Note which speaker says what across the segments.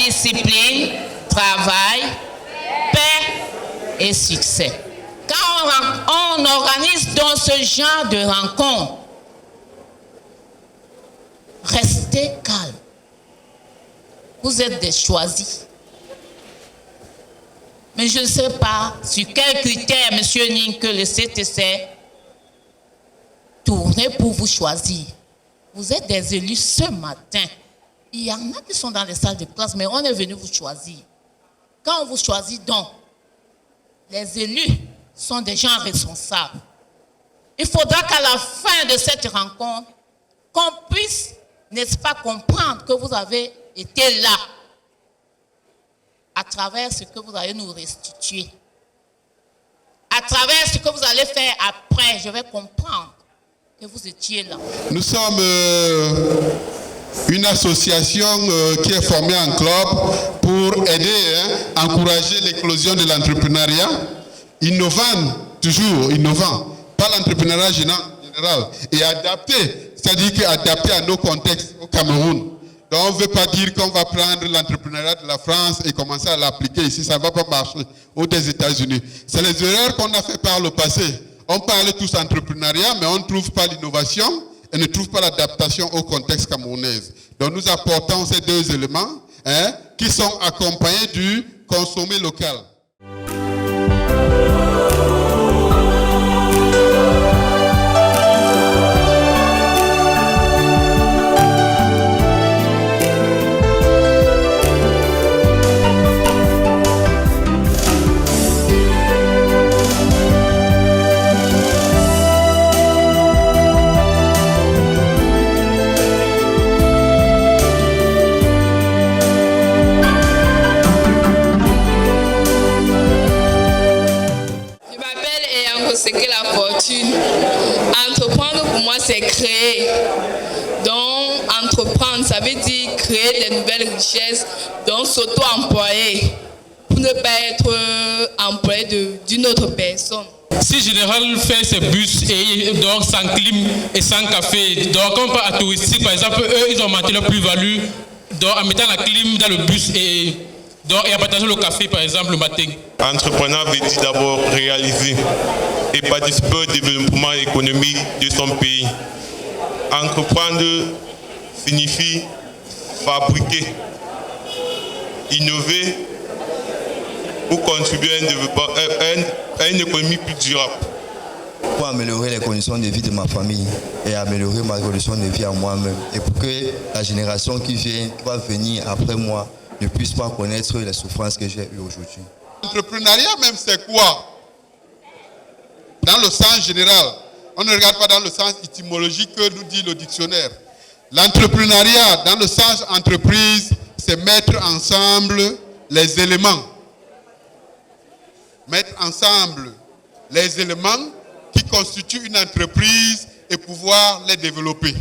Speaker 1: discipline, travail, paix et succès. Quand on organise dans ce genre de rencontre, restez calme. Vous êtes des choisis. Mais je ne sais pas sur quels critères, M. Ning, que le CTC tournait pour vous choisir. Vous êtes des élus ce matin. Il y en a qui sont dans les salles de classe, mais on est venu vous choisir. Quand on vous choisit donc, les élus sont des gens responsables. Il faudra qu'à la fin de cette rencontre, qu'on puisse, n'est-ce pas, comprendre que vous avez été là à travers ce que vous allez nous restituer. À travers ce que vous allez faire après, je vais comprendre que vous étiez là.
Speaker 2: Nous sommes une association qui est formée en club pour aider, encourager l'éclosion de l'entrepreneuriat, innovant, toujours innovant, pas l'entrepreneuriat général, et adapté, c'est-à-dire qu'adapté à nos contextes au Cameroun. Donc on ne veut pas dire qu'on va prendre l'entrepreneuriat de la France et commencer à l'appliquer ici, ça ne va pas marcher, ou des États-Unis. C'est les erreurs qu'on a fait par le passé. On parle tous d'entrepreneuriat, mais on ne trouve pas l'innovation et ne trouve pas l'adaptation au contexte camerounais. Donc nous apportons ces deux éléments qui sont accompagnés du consommer local.
Speaker 3: C'est que la fortune. Entreprendre pour moi c'est créer. Donc entreprendre ça veut dire créer des nouvelles richesses, donc s'auto-employer pour ne pas être employé d'une autre personne.
Speaker 4: Si Général fait ses bus et donc sans clim et sans café, donc on parle à touristique par exemple, eux ils ont augmenté leur plus-value donc en mettant la clim dans le bus et en partageant le café par exemple le matin.
Speaker 5: Entrepreneur veut dire d'abord réaliser et participer au développement économique de son pays. Entreprendre signifie fabriquer, innover pour contribuer à une économie plus durable.
Speaker 6: Pour améliorer les conditions de vie de ma famille et améliorer ma condition de vie à moi-même. Et pour que la génération qui va venir après moi ne puisse pas connaître les souffrances que j'ai eues aujourd'hui.
Speaker 2: L'entrepreneuriat même c'est quoi? Dans le sens général, on ne regarde pas dans le sens étymologique que nous dit le dictionnaire. L'entrepreneuriat, dans le sens entreprise, c'est mettre ensemble les éléments. Mettre ensemble les éléments qui constituent une entreprise et pouvoir les développer.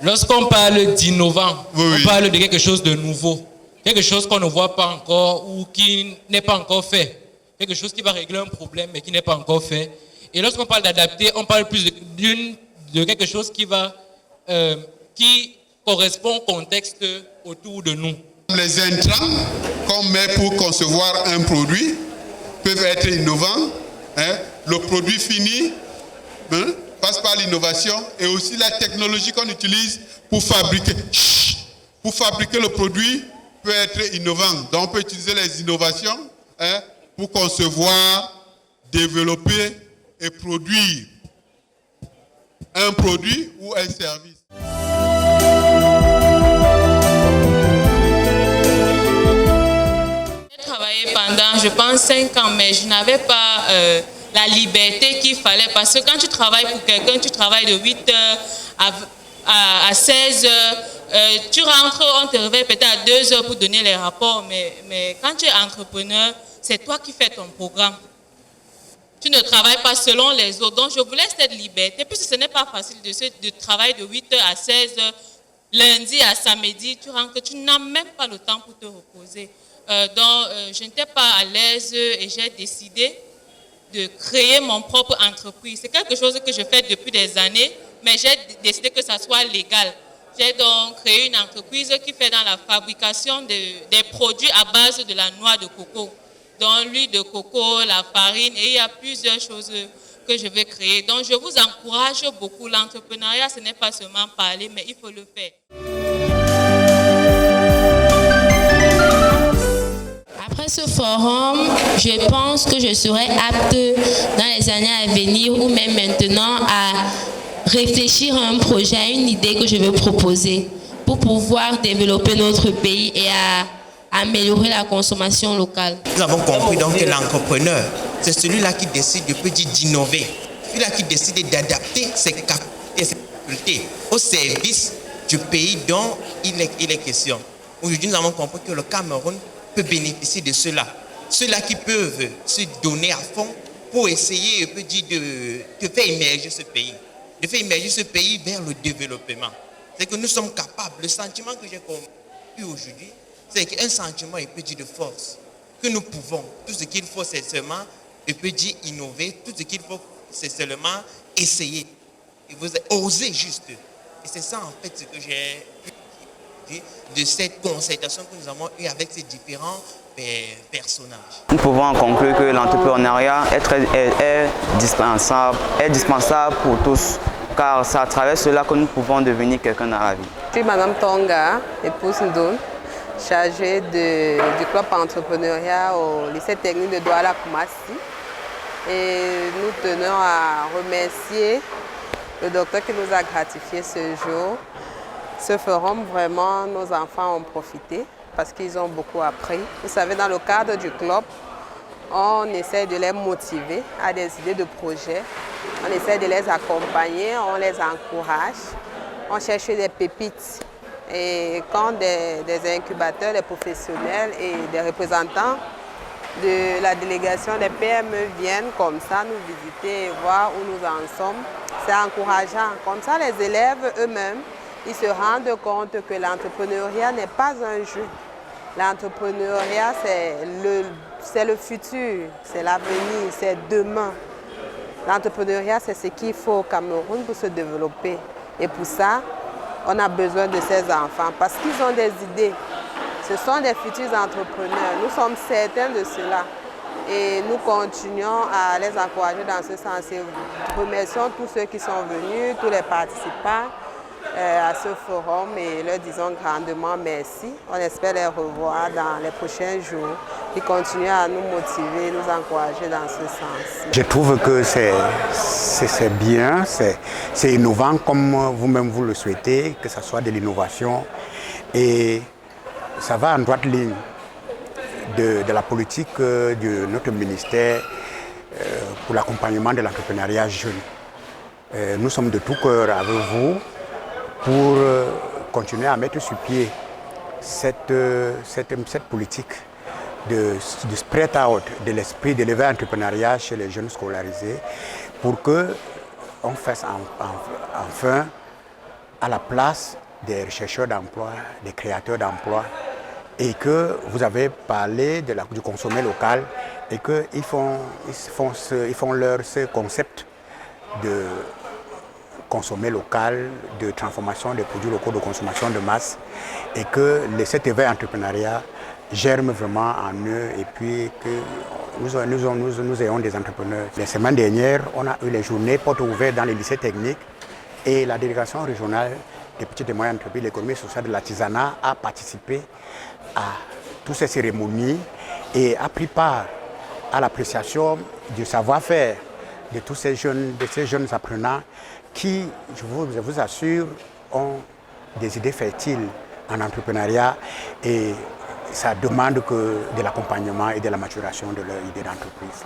Speaker 4: Lorsqu'on parle d'innovant,
Speaker 2: Oui.
Speaker 4: on parle de quelque chose de nouveau, quelque chose qu'on ne voit pas encore ou qui n'est pas encore fait, quelque chose qui va régler un problème mais qui n'est pas encore fait. Et lorsqu'on parle d'adapter, on parle plus de quelque chose qui correspond au contexte autour de nous.
Speaker 2: Les intrants qu'on met pour concevoir un produit peuvent être innovants. Hein. Le produit fini passe par l'innovation et aussi la technologie qu'on utilise pour fabriquer le produit peut être innovant. Donc on peut utiliser les innovations pour concevoir, développer et produire un produit ou un service.
Speaker 7: J'ai travaillé pendant, je pense, 5 ans, mais je n'avais pas la liberté qu'il fallait. Parce que quand tu travailles pour quelqu'un, tu travailles de 8h à 16h. Tu rentres, on te réveille peut-être à 2h pour donner les rapports. Mais quand tu es entrepreneur, c'est toi qui fais ton programme. Tu ne travailles pas selon les autres. Donc, je vous laisse cette liberté. Puisque ce n'est pas facile de travailler de 8h à 16h, lundi à samedi. Tu rentres, tu n'as même pas le temps pour te reposer. Donc, je n'étais pas à l'aise et j'ai décidé de créer mon propre entreprise. C'est quelque chose que je fais depuis des années, mais j'ai décidé que ça soit légal. J'ai donc créé une entreprise qui fait dans la fabrication des produits à base de la noix de coco. Donc, l'huile de coco, la farine, et il y a plusieurs choses que je vais créer. Donc, je vous encourage beaucoup. L'entrepreneuriat, ce n'est pas seulement parler, mais il faut le faire.
Speaker 8: Après ce forum, je pense que je serai apte dans les années à venir ou même maintenant à réfléchir à un projet, à une idée que je veux proposer pour pouvoir développer notre pays et à améliorer la consommation locale.
Speaker 9: Nous avons compris donc que l'entrepreneur, c'est celui-là qui décide d'innover, celui-là qui décide d'adapter ses capacités et ses facultés au service du pays dont il est question. Aujourd'hui, nous avons compris que le Cameroun peut bénéficier de cela. Ceux-là qui peuvent se donner à fond pour essayer de faire émerger ce pays. De faire émerger ce pays vers le développement. C'est que nous sommes capables. Le sentiment que j'ai compris aujourd'hui, c'est qu'un sentiment, il peut dire de force. Que nous pouvons. Tout ce qu'il faut, c'est seulement, il peut dire innover. Tout ce qu'il faut, c'est seulement essayer. Et vous osez juste. Et c'est ça, en fait, ce que j'ai dit de cette concertation que nous avons eue avec ces différents personnages.
Speaker 10: Nous pouvons en conclure que l'entrepreneuriat est dispensable pour tous, car c'est à travers cela que nous pouvons devenir quelqu'un dans la vie.
Speaker 11: Je suis Madame Tonga, épouse Ndoun, chargée du club entrepreneuriat au lycée technique de Douala Koumassi. Et nous tenons à remercier le docteur qui nous a gratifié ce jour. Ce forum, vraiment, nos enfants ont profité parce qu'ils ont beaucoup appris. Vous savez, dans le cadre du club, on essaie de les motiver à des idées de projets. On essaie de les accompagner, on les encourage. On cherche des pépites. Et quand des incubateurs, des professionnels et des représentants de la délégation des PME viennent comme ça nous visiter et voir où nous en sommes, c'est encourageant. Comme ça, les élèves eux-mêmes, ils se rendent compte que l'entrepreneuriat n'est pas un jeu. L'entrepreneuriat, c'est le futur, c'est l'avenir, c'est demain. L'entrepreneuriat, c'est ce qu'il faut au Cameroun pour se développer. Et pour ça, on a besoin de ces enfants parce qu'ils ont des idées. Ce sont des futurs entrepreneurs. Nous sommes certains de cela. Et nous continuons à les encourager dans ce sens. Et remercions tous ceux qui sont venus, tous les participants à ce forum et leur disons grandement merci. On espère les revoir dans les prochains jours et continuer à nous motiver, nous encourager dans ce sens.
Speaker 12: Je trouve que c'est bien, c'est innovant comme vous-même vous le souhaitez, que ce soit de l'innovation et ça va en droite ligne de la politique de notre ministère pour l'accompagnement de l'entrepreneuriat jeune. Nous sommes de tout cœur avec vous pour continuer à mettre sur pied cette politique de spread out, de l'esprit de l'éveil entrepreneuriat chez les jeunes scolarisés pour qu'on fasse enfin à la place des chercheurs d'emploi, des créateurs d'emplois, et que vous avez parlé du consommer local et qu'ils font ce concept de consommer local, de transformation des produits locaux, de consommation de masse, et que cet éveil entrepreneuriat germe vraiment en eux et puis que nous ayons des entrepreneurs. La semaine dernière, on a eu les journées portes ouvertes dans les lycées techniques et la délégation régionale des petites et moyennes entreprises, l'économie sociale de l'artisanat a participé à toutes ces cérémonies et a pris part à l'appréciation du savoir-faire de tous ces jeunes apprenants qui, je vous assure, ont des idées fertiles en entrepreneuriat et ça demande de l'accompagnement et de la maturation de leur idée d'entreprise.